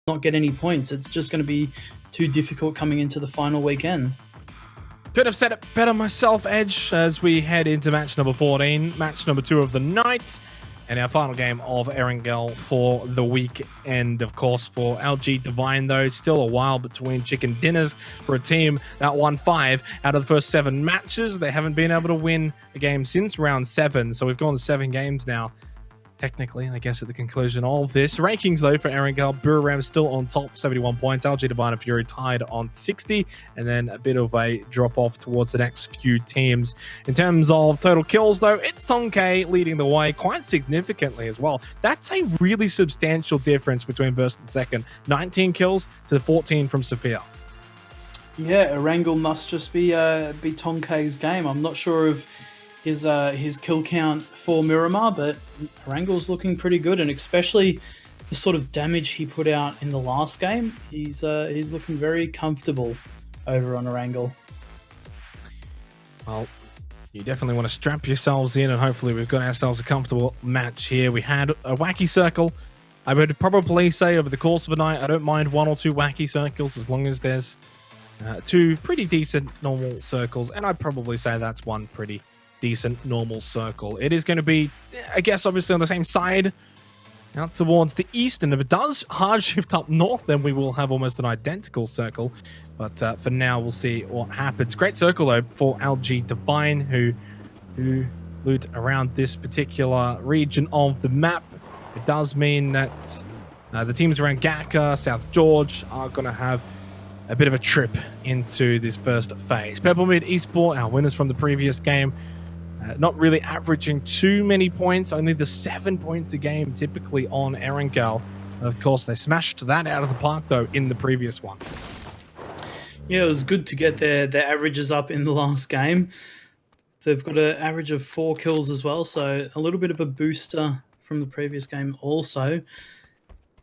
not get any points. It's just going to be too difficult coming into the final weekend. Could have said it better myself, Edge, as we head into match number 14, match number 2 of the night, and our final game of Erangel for the weekend. Of course, for LG Divine, though, still a while between chicken dinners for a team that won 5 out of the first 7 matches. They haven't been able to win a game since round 7, so we've gone to 7 games now. Technically, I guess, at the conclusion of this. Rankings, though, for Erangel, Buriram still on top, 71 points. LG Divine and Fury tied on 60, and then a bit of a drop-off towards the next few teams. In terms of total kills, though, it's Tonkay leading the way quite significantly as well. That's a really substantial difference between first and second. 19 kills to 14 from Sophia. Yeah, Erangel must just be Tonkay's game. I'm not sure of his kill count for Miramar, but Erangel's looking pretty good, and especially the sort of damage he put out in the last game, he's looking very comfortable over on Erangel. Well, you definitely want to strap yourselves in, and hopefully we've got ourselves a comfortable match here. We had a wacky circle. I would probably say over the course of a night, I don't mind 1 or 2 wacky circles as long as there's 2 pretty decent normal circles, and I'd probably say that's one pretty decent normal circle. It is going to be, I guess, obviously on the same side out towards the east, and if it does hard shift up north, then we will have almost an identical circle. But for now, we'll see what happens. Great circle, though, for LG Divine, who loot around this particular region of the map. It does mean that the teams around Gatka, South George are going to have a bit of a trip into this first phase. Purple Mid Esport, our winners from the previous game, not really averaging too many points, only the 7 points a game typically on Erangel. Of course, they smashed that out of the park, though, in the previous one. Yeah, it was good to get their averages up in the last game. They've got an average of 4 kills as well, so a little bit of a booster from the previous game also.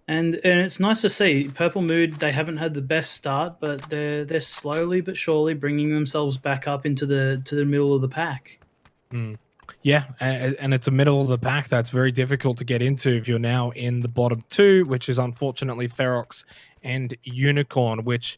And it's nice to see Purple Mood. They haven't had the best start, but they're slowly but surely bringing themselves back up into the middle of the pack. Yeah, and it's a middle of the pack that's very difficult to get into if you're now in the bottom 2, which is unfortunately Ferox and Unicorn, which,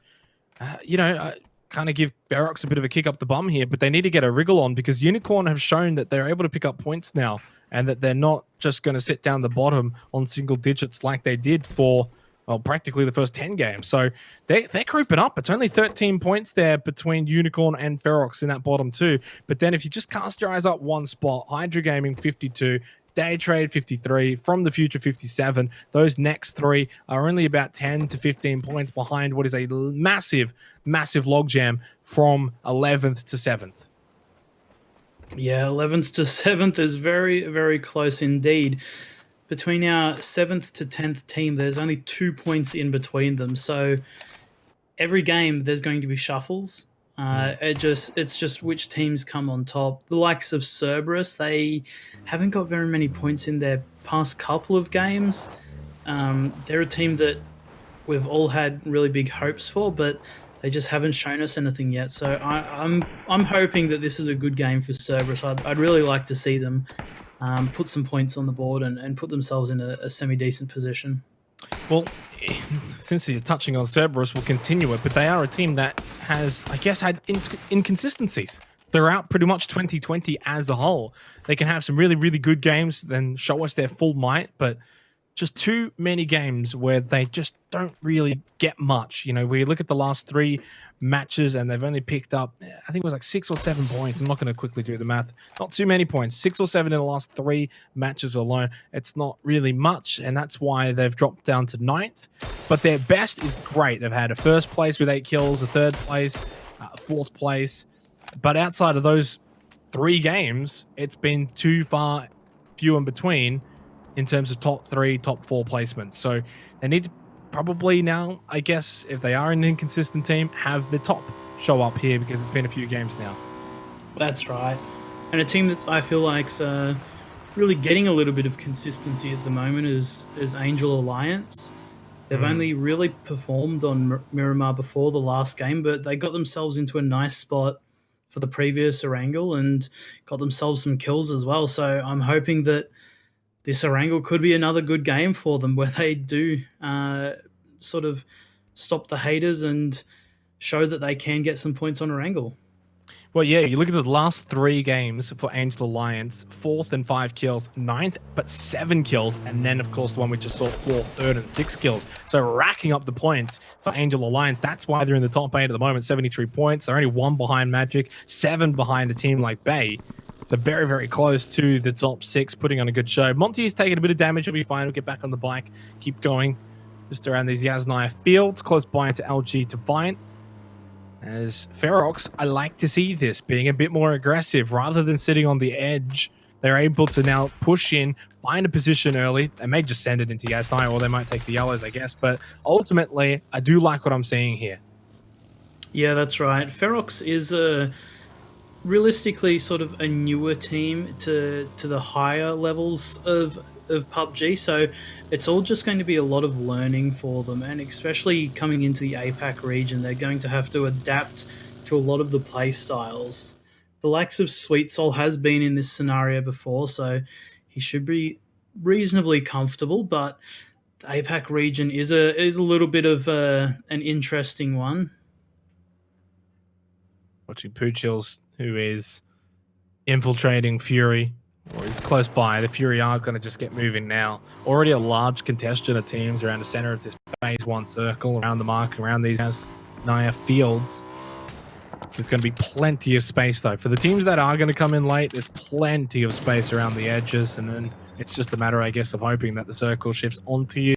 kind of give Ferox a bit of a kick up the bum here, but they need to get a wriggle on because Unicorn have shown that they're able to pick up points now and that they're not just going to sit down the bottom on single digits like they did for, well, practically the first 10 games. So they're creeping up. It's only 13 points there between Unicorn and Ferox in that bottom 2. But then if you just cast your eyes up one spot, Hydra Gaming 52, Day Trade 53, From the Future 57, those next 3 are only about 10 to 15 points behind what is a massive, massive logjam from 11th to 7th. Yeah, 11th to 7th is very, very close indeed. Between our 7th to 10th team, there's only 2 points in between them. So every game, there's going to be shuffles. It's just which teams come on top. The likes of Cerberus, they haven't got very many points in their past couple of games. They're a team that we've all had really big hopes for, but they just haven't shown us anything yet. So I'm hoping that this is a good game for Cerberus. I'd really like to see them put some points on the board and put themselves in a semi-decent position. Well, since you're touching on Cerberus, we'll continue it, but they are a team that has, I guess, had inconsistencies throughout pretty much 2020 as a whole. They can have some really, really good games, then show us their full might, but just too many games where they just don't really get much. We look at the last 3 matches and they've only picked up, I think it was like 6 or 7 points. I'm not going to quickly do the math. Not too many points. 6 or 7 in the last 3 matches alone. It's not really much, and that's why they've dropped down to 9th. But their best is great. They've had a 1st place with 8 kills, a 3rd place, 4th place. But outside of those 3 games, it's been too far few in between in terms of top 3, top 4 placements. So they need to probably now, I guess, if they are an inconsistent team, have the top show up here because it's been a few games now. That's right. And a team that I feel like's really getting a little bit of consistency at the moment is Angel Alliance. They've only really performed on Miramar before the last game, but they got themselves into a nice spot for the previous Erangel and got themselves some kills as well. So I'm hoping that this Erangel could be another good game for them where they do sort of stop the haters and show that they can get some points on Erangel. Well, yeah, you look at the last 3 games for Angel Alliance, 4th and 5 kills, 9th but 7 kills, and then, of course, the one we just saw, 4th, 3rd, and 6 kills. So racking up the points for Angel Alliance. That's why they're in the top 8 at the moment, 73 points. They're only 1 behind Magic, 7 behind a team like Bay. So very, very close to the top 6, putting on a good show. Monty is taking a bit of damage. He'll be fine. He'll get back on the bike, keep going. Just around these Yasnaya fields, close by to LG Defiant. As Ferox, I like to see this being a bit more aggressive rather than sitting on the edge. They're able to now push in, find a position early. They may just send it into Yasnaya, or they might take the yellows, I guess. But ultimately, I do like what I'm seeing here. Yeah, that's right. Ferox is realistically sort of a newer team to the higher levels of PUBG, so it's all just going to be a lot of learning for them, and especially coming into the APAC region, they're going to have to adapt to a lot of the play styles. The likes of Sweet Soul has been in this scenario before, so he should be reasonably comfortable, but the APAC region is a little bit of an interesting one. Watching Poochills, who is infiltrating Fury, or is close by. The Fury are going to just get moving now. Already a large congestion of teams around the center of this phase 1 circle, around the mark, around these Naya fields. There's going to be plenty of space, though. For the teams that are going to come in late, there's plenty of space around the edges, and then it's just a matter, I guess, of hoping that the circle shifts onto you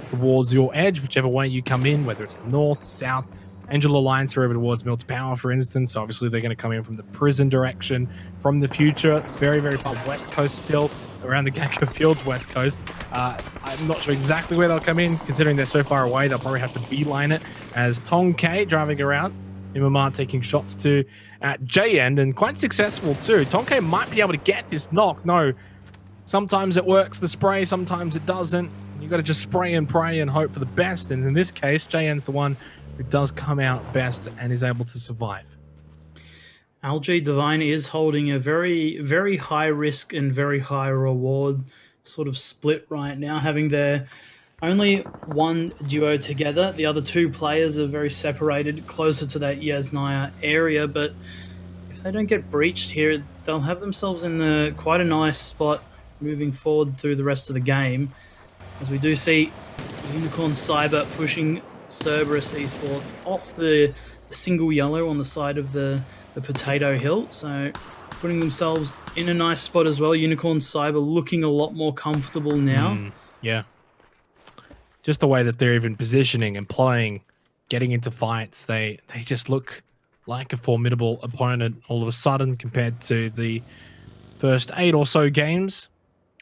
towards your edge, whichever way you come in, whether it's north, south. Angel Alliance are over towards Mill to Power, for instance. So obviously they're going to come in from the prison direction, from the future. Very, very far west coast still, around the Gakko Fields west coast. I'm not sure exactly where they'll come in, considering they're so far away. They'll probably have to beeline it as Tong K driving around. Imamar taking shots to at J-End, and quite successful too. Tong K might be able to get this knock. No, sometimes it works, the spray, sometimes it doesn't. You got to just spray and pray and hope for the best. And in this case, J-End's the one who does come out best and is able to survive. LG Divine is holding a very, very high risk and very high reward sort of split right now, having their only one duo together. The other 2 players are very separated, closer to that Yasnaya area, but if they don't get breached here, they'll have themselves in quite a nice spot moving forward through the rest of the game. As we do see Unicorn Cyber pushing Cerberus Esports off the single yellow on the side of the potato hill, so putting themselves in a nice spot as well. Unicorn Cyber looking a lot more comfortable now. Yeah, just the way that they're even positioning and playing, getting into fights, they just look like a formidable opponent all of a sudden, compared to the first 8 or so games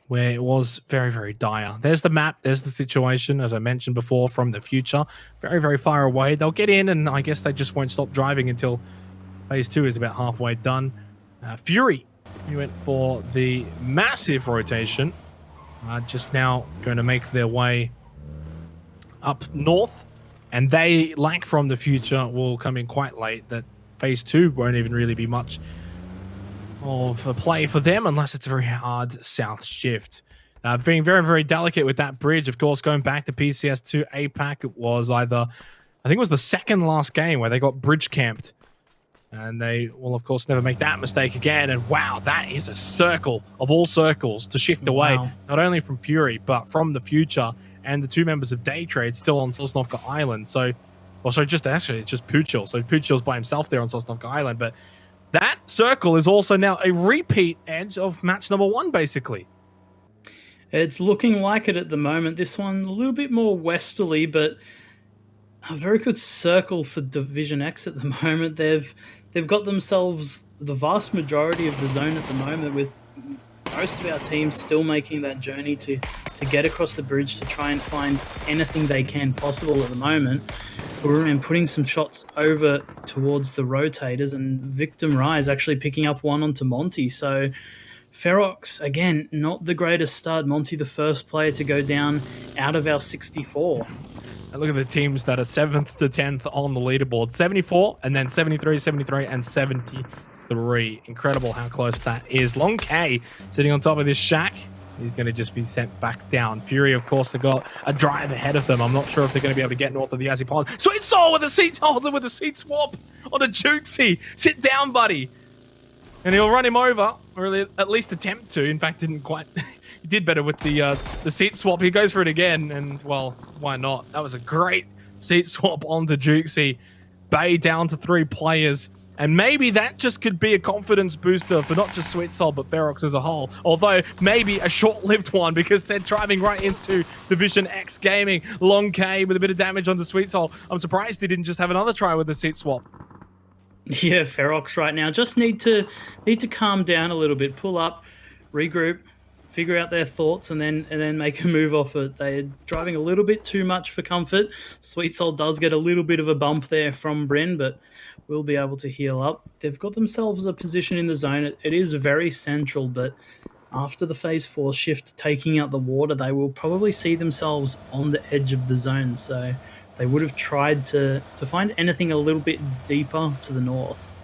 where it was very, very dire. There's the map, there's the situation, as I mentioned before, from the future. Very, very far away. They'll get in, and I guess they just won't stop driving until phase 2 is about halfway done. Fury, he went for the massive rotation. Just now going to make their way up north, and they, like from the future, will come in quite late. That phase 2 won't even really be much of a play for them unless it's a very hard south shift. Being very, very delicate with that bridge, of course, going back to PCS2 APAC, it was either, I think it was the second last game where they got bridge camped, and they will, of course, never make that mistake again. And wow, that is a circle of all circles to shift away, not only from Fury, but from the future and the 2 members of Day Trade still on Sosnovka Island. So, it's just Poochill. So Poochill's by himself there on Sosnovka Island, but that circle is also now a repeat edge of match number 1, basically. It's looking like it at the moment. This one's a little bit more westerly, but a very good circle for Division X at the moment. They've got themselves the vast majority of the zone at the moment, with most of our teams still making that journey to get across the bridge to try and find anything they can possible at the moment. And putting some shots over towards the rotators, and Victim Rise actually picking up one onto Monty. So Ferox, again, not the greatest start. Monty, the first player to go down out of our 64. And look at the teams that are 7th to 10th on the leaderboard. 74, and then 73, 73, and 73. Incredible how close that is. Long K sitting on top of this shack. He's going to just be sent back down. Fury, of course, have got a drive ahead of them. I'm not sure if they're going to be able to get north of the Yazzie Pond. Sweet Soul with a seat holder with a seat swap on a Jukesy. Sit down, buddy. And he'll run him over, or at least attempt to. In fact, didn't quite. He did better with the seat swap. He goes for it again, and well, why not? That was a great seat swap onto Jukesy. Bay down to 3 players. And maybe that just could be a confidence booster for not just Sweet Soul, but Ferox as a whole. Although, maybe a short-lived one, because they're driving right into Division X Gaming. Long K with a bit of damage on the Sweet Soul. I'm surprised he didn't just have another try with the seat swap. Yeah, Ferox right now just need to calm down a little bit, pull up, regroup, figure out their thoughts, and then make a move off it. They're driving a little bit too much for comfort. Sweet Soul does get a little bit of a bump there from Bryn, but will be able to heal up. They've got themselves a position in the zone. It is very central, but after the Phase 4 shift taking out the water, they will probably see themselves on the edge of the zone. So they would have tried to find anything a little bit deeper to the north.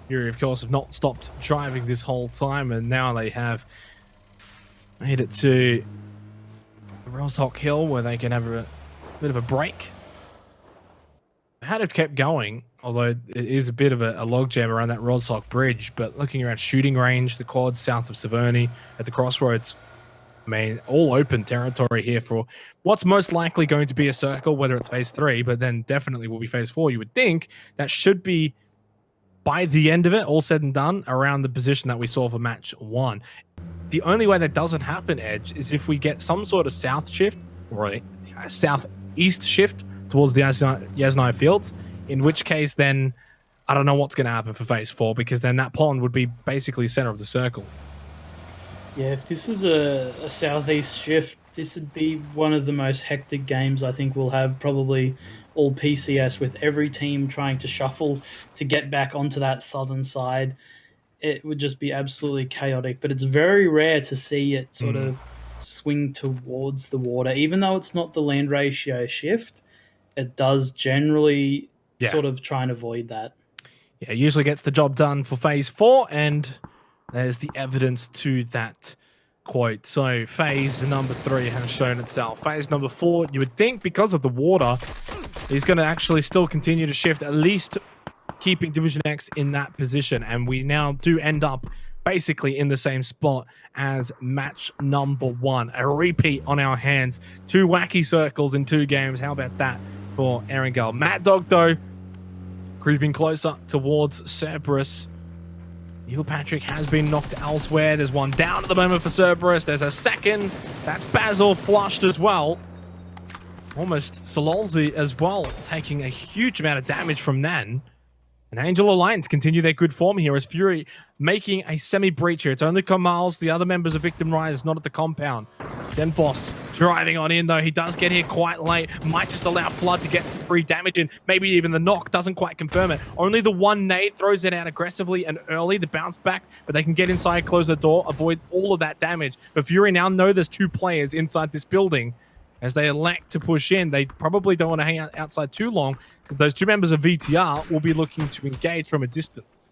Fury, of course, have not stopped driving this whole time, and now they have made it to Roshawk Hill, where they can have a bit of a break. Had it kept going, although it is a bit of a logjam around that Roshawk Bridge, but looking around shooting range, the quads south of Severny, at the crossroads, I mean, all open territory here for what's most likely going to be a circle, whether it's Phase 3, but then definitely will be Phase 4. You would think that should be, by the end of it, all said and done, around the position that we saw for Match 1. The only way that doesn't happen, Edge, is if we get some sort of south shift, or a southeast shift towards the Yasnaya Fields, in which case then I don't know what's going to happen for Phase 4, because then that pond would be basically center of the circle. Yeah, if this is a southeast shift, this would be one of the most hectic games I think we'll have, probably all PCS, with every team trying to shuffle to get back onto that southern side. It would just be absolutely chaotic, but it's very rare to see it sort of swing towards the water. Even though it's not the land ratio shift, it does generally sort of try and avoid that. Yeah, it usually gets the job done for Phase 4, and there's the evidence to that quote. So Phase number 3 has shown itself. Phase number 4, you would think because of the water, is going to actually still continue to shift, at least keeping Division X in that position. And we now do end up basically in the same spot as match number 1. A repeat on our hands. 2 wacky circles in 2 games. How about that for Erangel? Mad Dog, though, creeping closer towards Cerberus. Neil Patrick has been knocked elsewhere. There's one down at the moment for Cerberus. There's a second. That's Basil flushed as well. Almost Sololzi as well, taking a huge amount of damage from Nan. And Angel Alliance continue their good form here as Fury making a semi-breach here. It's only Kamals, the other members of Victim Riders, not at the compound. Then Boss driving on in, though. He does get here quite late. Might just allow Flood to get some free damage in. Maybe even the knock doesn't quite confirm it. Only the one nade throws it out aggressively and early. The bounce back, but they can get inside, close the door, avoid all of that damage. But Fury now know there's 2 players inside this building. As they elect to push in, they probably don't want to hang out outside too long, because those 2 members of VTR will be looking to engage from a distance.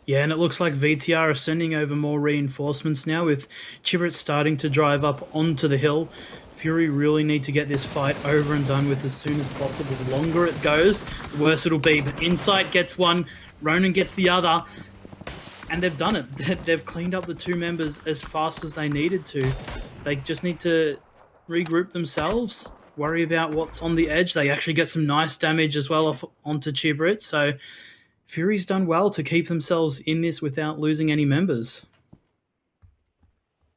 Yeah, and it looks like VTR are sending over more reinforcements now, with Chibrit starting to drive up onto the hill. Fury really need to get this fight over and done with as soon as possible. The longer it goes, the worse it'll be. But Insight gets one, Ronan gets the other, and they've done it. They've cleaned up the 2 members as fast as they needed to. They just need to regroup themselves, worry about what's on the edge. They actually get some nice damage as well onto Chibrit. So Fury's done well to keep themselves in this without losing any members.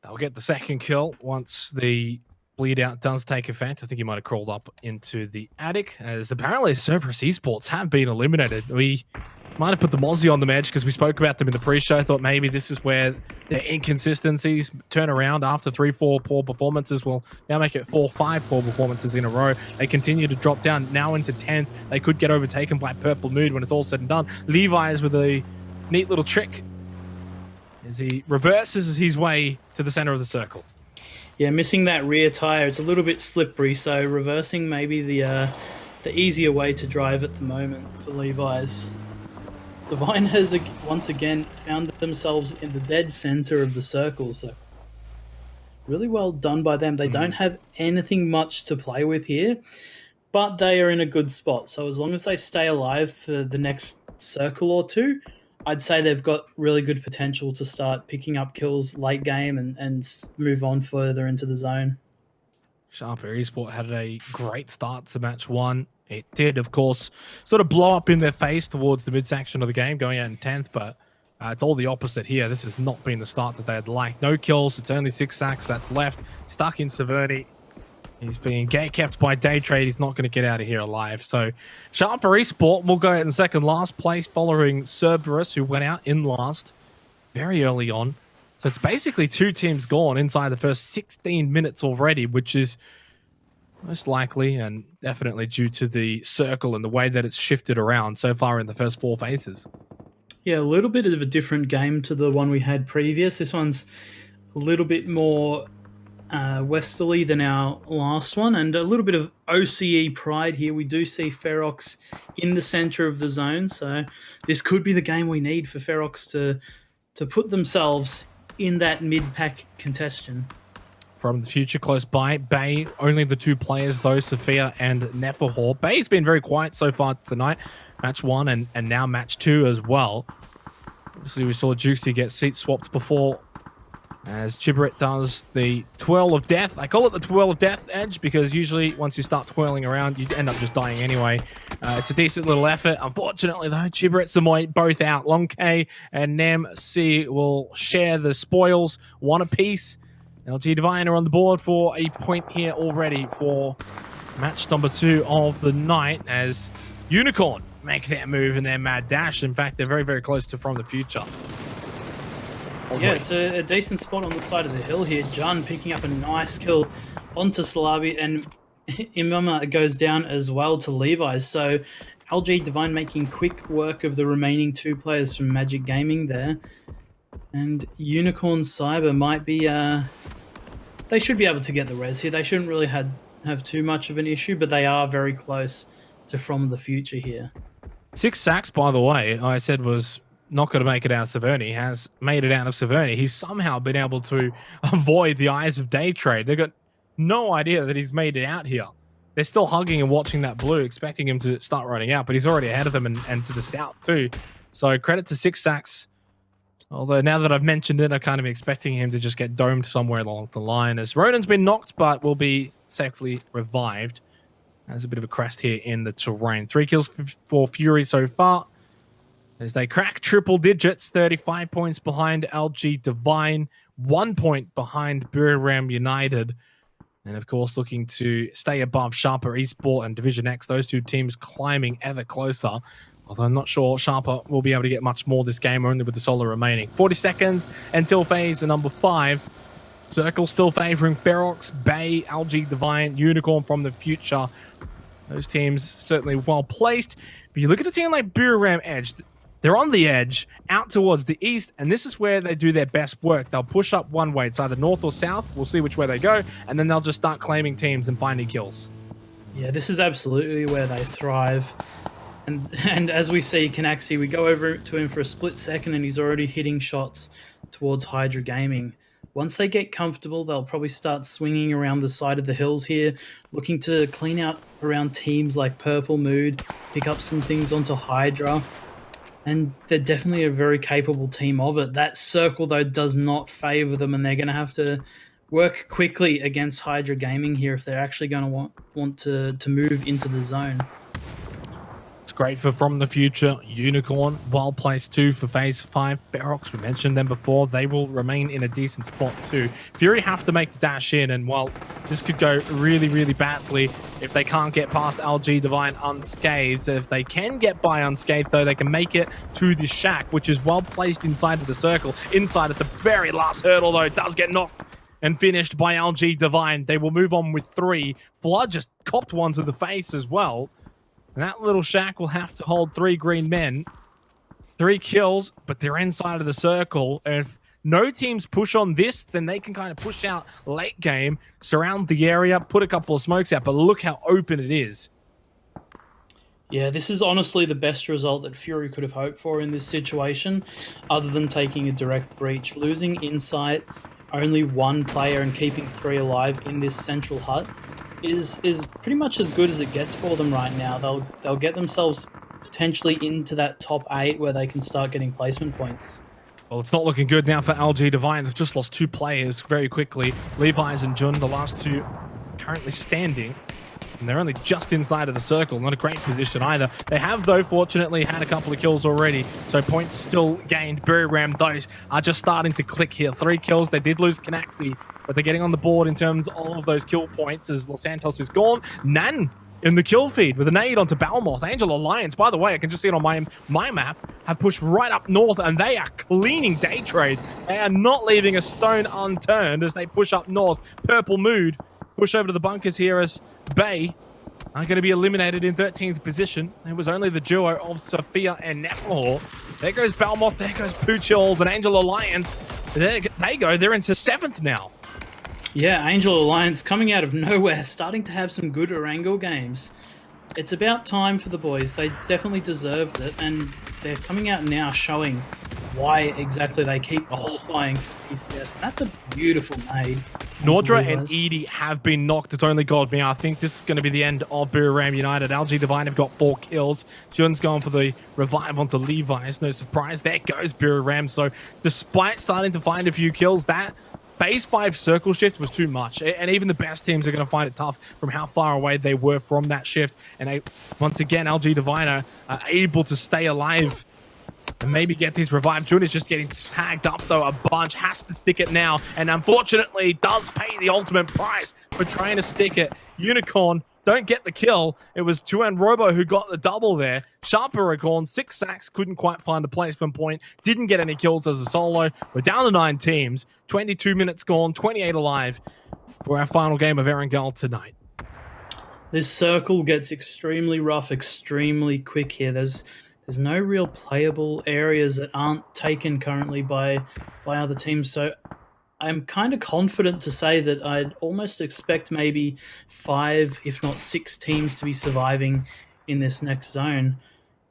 They'll get the second kill once the bleed out does take effect. I think he might have crawled up into the attic, as apparently Cerberus Esports have been eliminated. We might have put the Mozzie on the edge because we spoke about them in the pre-show. Thought maybe this is where their inconsistencies turn around after 3-4 poor performances. Will now make it 4-5 poor performances in a row. They continue to drop down now into 10th. They could get overtaken by Purple Mood when it's all said and done. Levi's with a neat little trick as he reverses his way to the center of the circle. Yeah, missing that rear tire. It's a little bit slippery, so reversing maybe the easier way to drive at the moment for Levi's. Divine has once again found themselves in the dead center of the circle, so really well done by them. They don't have anything much to play with here, but they are in a good spot. So as long as they stay alive for the next circle or two, I'd say they've got really good potential to start picking up kills late game and move on further into the zone. Sharper Esport had a great start to match one. It did, of course, sort of blow up in their face towards the midsection of the game, going out in 10th, but it's all the opposite here. This has not been the start that they'd like. No kills, it's only 6 sacks that's left. Stuck in Severny. He's being kept by Day Trade. He's not going to get out of here alive. So Sharper Esport will go out in second last place, following Cerberus, who went out in last very early on. So it's basically 2 teams gone inside the first 16 minutes already, which is most likely and definitely due to the circle and the way that it's shifted around so far in the first 4 phases. Yeah, a little bit of a different game to the one we had previous. This one's a little bit more westerly than our last one, and a little bit of OCE pride here. We do see Ferox in the center of the zone, so this could be the game we need for Ferox to put themselves in that mid-pack contention. From the future close by, Bay, only the 2 players though, Sophia and Neferhor. Bay's been very quiet so far tonight. Match 1 and now match 2 as well. Obviously we saw Juicy get seat swapped before, as Chibrit does the twirl of death. I call it the twirl of death, Edge, because usually once you start twirling around, you end up just dying anyway. It's a decent little effort. Unfortunately, though, Chibrit, Samoy both out. Long K and Nem C will share the spoils, 1 apiece. LG Divine are on the board for a point here already for match number 2 of the night, as Unicorn make that move in their mad dash. In fact, they're very, very close to From the Future. Yeah, it's a decent spot on the side of the hill here. Jun picking up a nice kill onto Salabi, and Imama goes down as well to Levi's. So LG Divine making quick work of the remaining 2 players from Magic Gaming there. And Unicorn Cyber might be... they should be able to get the res here. They shouldn't really have too much of an issue, but they are very close to From the Future here. 6 sacks, by the way, I said was not going to make it out of Severny. Has made it out of Severny. He's somehow been able to avoid the eyes of Day Trade. They've got no idea that he's made it out here. They're still hugging and watching that blue, expecting him to start running out, but he's already ahead of them and to the south too. So credit to 6 sacks. Although now that I've mentioned it, I'm kind of expecting him to just get domed somewhere along the line, as Ronan's been knocked but will be safely revived. There's a bit of a crest here in the terrain. 3 kills for Fury so far, as they crack triple digits, 35 points behind LG Divine, 1 point behind Buriram United, and of course looking to stay above Sharper Esport and Division X. Those 2 teams climbing ever closer, although I'm not sure Sharper will be able to get much more this game, only with the solo remaining. 40 seconds until phase number 5. Circle still favoring Ferox, Bay, LG Divine, Unicorn From the Future. Those teams certainly well placed. But you look at a team like Buriram Edge, they're on the edge, out towards the east, and this is where they do their best work. They'll push up one way. It's either north or south. We'll see which way they go, and then they'll just start claiming teams and finding kills. Yeah, this is absolutely where they thrive. And as we see Canaxi, we go over to him for a split second, and he's already hitting shots towards Hydra Gaming. Once they get comfortable, they'll probably start swinging around the side of the hills here, looking to clean out around teams like Purple Mood, pick up some things onto Hydra. And they're definitely a very capable team of it. That circle, though, does not favor them, and they're going to have to work quickly against Hydra Gaming here if they're actually going to want to move into the zone. It's great for From the Future. Unicorn, well placed too for phase 5. Ferox, we mentioned them before. They will remain in a decent spot too. Fury have to make the dash in, and well, this could go really, really badly if they can't get past LG Divine unscathed. If they can get by unscathed, though, they can make it to the shack, which is well placed inside of the circle. Inside at the very last hurdle, though, it does get knocked and finished by LG Divine. They will move on with 3. Flood just copped one to the face as well. And that little shack will have to hold 3 green men. 3 kills, but they're inside of the circle. And if no teams push on this, then they can kind of push out late game, surround the area, put a couple of smokes out. But look how open it is. Yeah, this is honestly the best result that Fury could have hoped for in this situation, other than taking a direct breach. Losing Insight, only one player, and keeping three alive in this central hut is pretty much as good as it gets for them right now. They'll get themselves potentially into that top 8 where they can start getting placement points. Well, it's not looking good now for LG Divine. They've just lost 2 players very quickly. Levi's and Jun, the last 2 currently standing. And they're only just inside of the circle. Not a great position either. They have, though, fortunately, had a couple of kills already. So points still gained. Ram, those are just starting to click here. 3 kills. They did lose Canaxi, but they're getting on the board in terms of those kill points as Los Santos is gone. Nan in the kill feed with a nade onto Balmos. Angel Alliance, by the way, I can just see it on my map, have pushed right up north, and they are cleaning day trade. They are not leaving a stone unturned as they push up north. Purple Mood push over to the bunkers here as Bay are going to be eliminated in 13th position. It was only the duo of Sophia and Nephahor. There goes Balmont, there goes Poochills, and Angel Alliance. There they go, they're into 7th now. Yeah, Angel Alliance coming out of nowhere, starting to have some good Erangel games. It's about time for the boys. They definitely deserved it, and they're coming out now showing why exactly they keep qualifying for PCS. That's a beautiful nade. Nordra and Edie have been knocked. It's only God me. I think this is going to be the end of Ram United. LG Divine have got 4 kills. Jun's going for the revive onto Levi's. No surprise. There goes Ram. So despite starting to find a few kills, that phase 5 circle shift was too much. And even the best teams are going to find it tough from how far away they were from that shift. And once again, LG Divine are able to stay alive and maybe get these revived. Jun is just getting tagged up, though, a bunch. Has to stick it now, and unfortunately does pay the ultimate price for trying to stick it. Unicorn don't get the kill. It was Tuan Robo who got the double there. Sharper gone, 6 sacks, couldn't quite find a placement point, didn't get any kills as a solo. We're down to 9 teams, 22 minutes gone, 28 alive for our final game of Erangel tonight. This circle gets extremely rough, extremely quick here. There's no real playable areas that aren't taken currently by other teams. So I'm kind of confident to say that I'd almost expect maybe 5, if not 6 teams to be surviving in this next zone.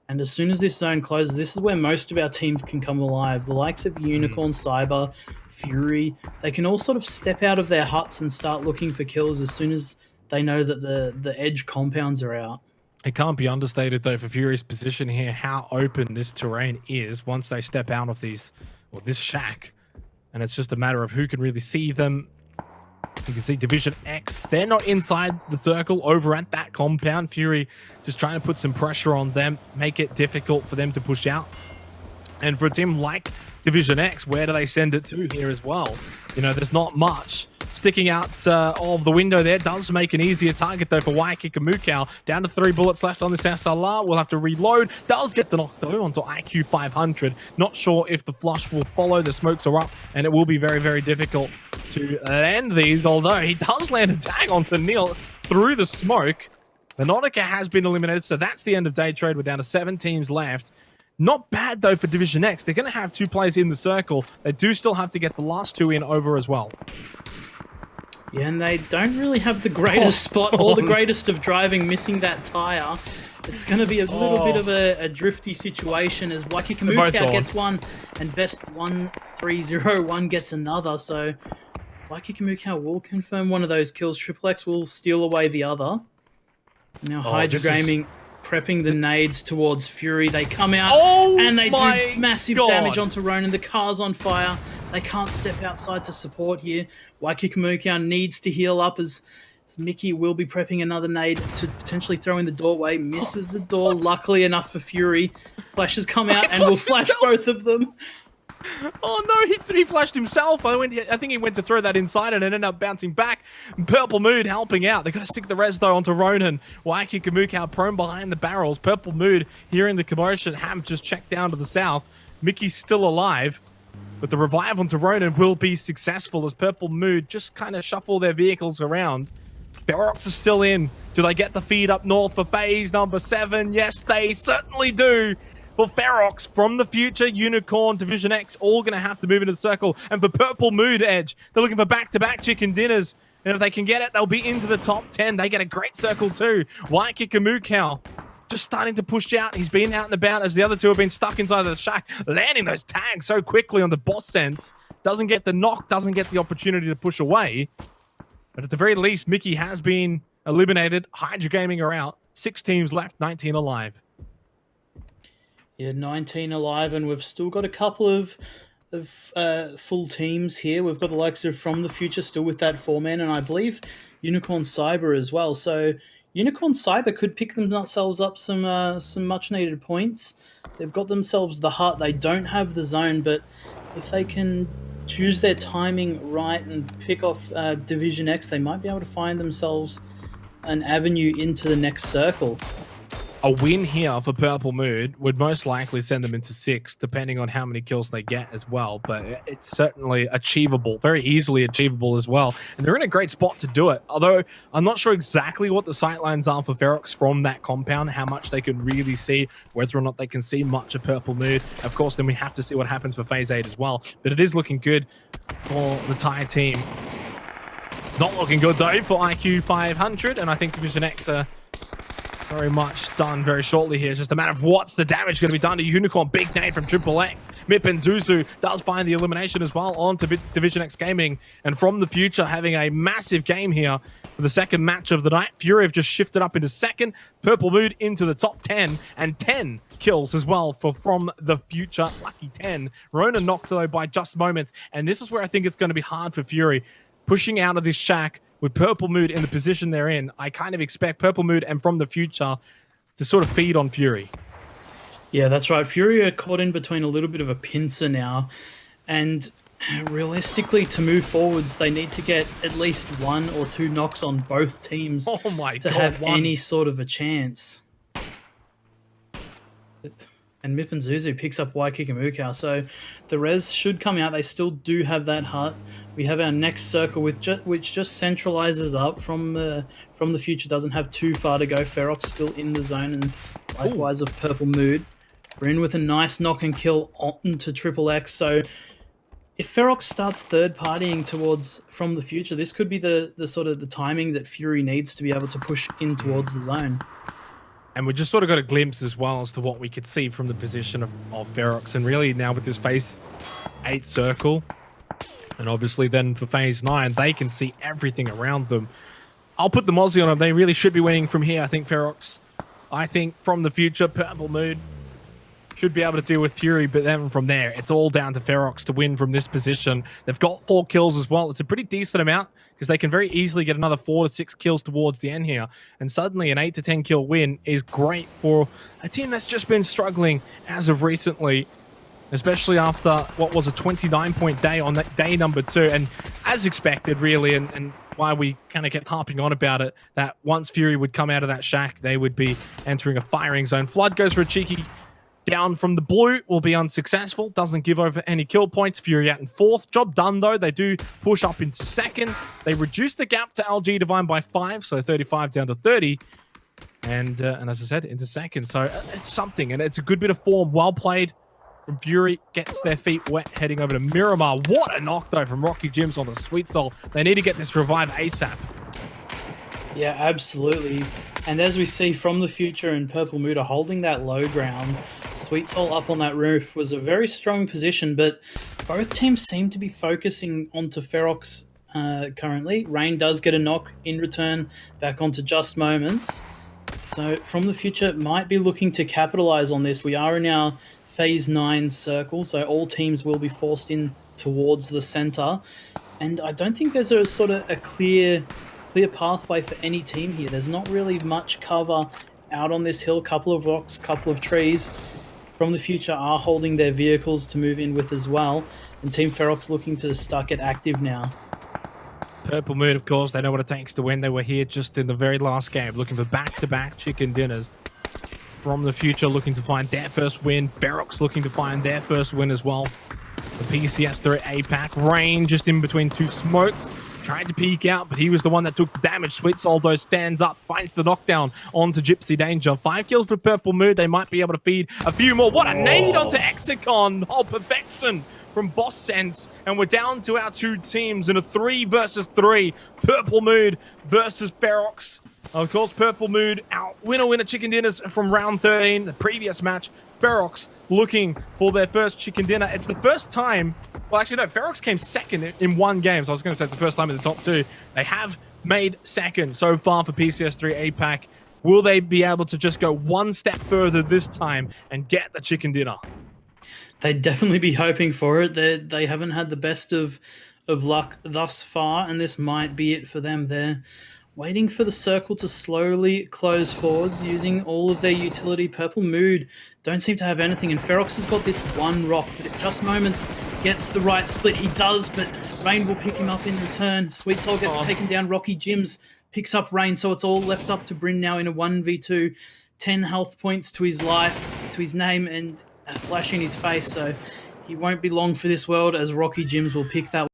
And as soon as this zone closes, this is where most of our teams can come alive. The likes of Unicorn, Cyber, Fury, they can all sort of step out of their huts and start looking for kills as soon as they know that the edge compounds are out. It can't be understated, though, for Fury's position here, how open this terrain is once they step out of this shack. And it's just a matter of who can really see them. You can see Division X. They're not inside the circle over at that compound. Fury just trying to put some pressure on them, make it difficult for them to push out. And for a team like Division X, where do they send it to here as well? You know, there's not much. Sticking out of the window there does make an easier target, though, for Waikika Mukau. Down to 3 bullets left on this SLR. We'll have to reload. Does get the knock, though, onto IQ 500. Not sure if the flush will follow. The smokes are up, and it will be very, very difficult to land these, although he does land a tag onto Neil through the smoke. The Nautica has been eliminated, so that's the end of day trade. We're down to 7 teams left. Not bad, though, for Division X. They're going to have 2 players in the circle. They do still have to get the last 2 in over as well. Yeah, and they don't really have the greatest spot or the greatest of driving, missing that tire. It's going to be a little bit of a drifty situation as Waikika Mukau gets one and Best 1301 gets another. So Waikika Mukau will confirm one of those kills. Triple X will steal away the other. Now Hydra Gaming prepping the nades towards Fury. They come out and they do massive damage onto Ronan. The car's on fire. They can't step outside to support here. Waikika Mukau needs to heal up as Mickey will be prepping another nade to potentially throw in the doorway. Misses the door, luckily enough for Fury. Flashes come out and will flash both of them. Oh no, he flashed himself. I think he went to throw that inside and it ended up bouncing back. Purple Mood helping out. They've got to stick the res though onto Ronan. Waikika Mukau prone behind the barrels. Purple Mood here in the commotion. Ham just checked down to the south. Mickey's still alive. But the revive onto Ronan will be successful as Purple Mood just kind of shuffle their vehicles around. Ferox is still in. Do they get the feed up north for phase number 7? Yes, they certainly do. Well, Ferox from the future, Unicorn, Division X, all going to have to move into the circle. And for Purple Mood Edge, they're looking for back-to-back chicken dinners. And if they can get it, they'll be into the top 10. They get a great circle too. Waikika Mukau just starting to push out. He's been out and about as the other two have been stuck inside of the shack, landing those tags so quickly on the boss sense. Doesn't get the knock, doesn't get the opportunity to push away. But at the very least, Mickey has been eliminated. Hydra Gaming are out. 6 teams left, 19 alive. Yeah, 19 alive, and we've still got a couple of full teams here. We've got the likes of From the Future still with that 4-man, and I believe Unicorn Cyber as well. So Unicorn Cyber could pick themselves up some much needed points. They've got themselves the hut. They don't have the zone, but if they can choose their timing right and pick off Division X, they might be able to find themselves an avenue into the next circle. A win here for Purple Mood would most likely send them into 6, depending on how many kills they get as well. But it's certainly achievable, very easily achievable as well. And they're in a great spot to do it. Although I'm not sure exactly what the sightlines are for Ferox from that compound, how much they can really see, whether or not they can see much of Purple Mood. Of course, then we have to see what happens for Phase 8 as well. But it is looking good for the Thai team. Not looking good, though, for IQ 500. And I think Division X very much done very shortly here. It's just a matter of what's the damage going to be done to Unicorn. Big nade from Triple X. Mip and Zuzu does find the elimination as well on to Division X Gaming. And From the Future having a massive game here for the second match of the night. Fury have just shifted up into second. Purple Mood into the top 10. And 10 kills as well for From the Future. Lucky 10. Rona knocked though by just moments. And this is where I think it's going to be hard for Fury. Pushing out of this shack with Purple Mood in the position they're in, I kind of expect Purple Mood and From the Future to sort of feed on Fury. Yeah, that's right. Fury are caught in between a little bit of a pincer now. And realistically, to move forwards, they need to get at least 1 or 2 knocks on both teams to have any sort of a chance. And Mip and Zuzu picks up Waikiki. So the res should come out. They still do have that hut. We have our next circle which just centralizes up. From the Future doesn't have too far to go. Ferox still in the zone, and likewise of Purple Mood. We're in with a nice knock and kill onto Triple X. So if Ferox starts third partying towards From the Future, this could be the sort of the timing that Fury needs to be able to push in towards the zone. And we just sort of got a glimpse as well as to what we could see from the position of Ferox. And really now with this Phase 8 circle, and obviously then for Phase 9, they can see everything around them. I'll put the Mozzie on them. They really should be winning from here, I think, Ferox. I think From the Future, Purple Mood should be able to deal with Fury, but then from there, it's all down to Ferox to win from this position. They've got 4 kills as well. It's a pretty decent amount because they can very easily get another 4 to 6 kills towards the end here. And suddenly an 8 to 10 kill win is great for a team that's just been struggling as of recently, especially after what was a 29-point day on that day number 2. And as expected, really, and why we kind of kept harping on about it, that once Fury would come out of that shack, they would be entering a firing zone. Flood goes for a cheeky down from the blue, will be unsuccessful. Doesn't give over any kill points. Fury out in 4th. Job done, though. They do push up into 2nd. They reduce the gap to LG Divine by 5, so 35 down to 30. And as I said, into 2nd. So it's something, and it's a good bit of form. Well played from Fury. Gets their feet wet heading over to Miramar. What a knock, though, from Rocky Jims on the Sweet Soul. They need to get this revive ASAP. Yeah, absolutely. And as we see, From the Future and Purple Mood are holding that low ground. Sweet Soul up on that roof was a very strong position, but both teams seem to be focusing onto Ferox currently. Rain does get a knock in return back onto Just Moments. So From the Future might be looking to capitalize on this. We are in our Phase 9 circle, so all teams will be forced in towards the center. And I don't think there's a sort of a clear pathway for any team here. There's not really much cover out on this hill. Couple of rocks, couple of trees. From the Future are holding their vehicles to move in with as well. And Team Ferox looking to start get active now. Purple Moon, of course, they know what it takes to win. They were here just in the very last game, looking for back-to-back chicken dinners. From the Future looking to find their first win. Ferox looking to find their first win as well. The PCS they're at Apac. Rain just in between 2 smokes. Tried to peek out, but he was the one that took the damage. Sweet Soul, though, stands up, finds the knockdown onto Gypsy Danger. 5 kills for Purple Mood. They might be able to feed a few more. What a nade onto Exicon. Oh, perfection from Boss Sense. And we're down to our 2 teams in a 3 versus 3. Purple Mood versus Ferox. Of course, Purple Mood out winner chicken dinners from round 13, the previous match. Ferox looking for their first chicken dinner. It's the first time, well, actually, no, Ferox came second in one game, so I was going to say it's the first time in the top two. They have made second so far for PCS3 Apac. Will they be able to just go one step further this time and get the chicken dinner? They'd definitely be hoping for it. They haven't had the best of luck thus far, and this might be it for them. They're waiting for the circle to slowly close forwards using all of their utility. Purple Mood don't seem to have anything, and Ferox has got this one rock, but at just moments gets the right split. He does, but Rain will pick him up in return. Sweet Soul gets taken down. Rocky Jims picks up Rain, so it's all left up to Bryn now in a 1v2. 10 health points to his life, to his name, and a flash in his face, so he won't be long for this world as Rocky Jims will pick that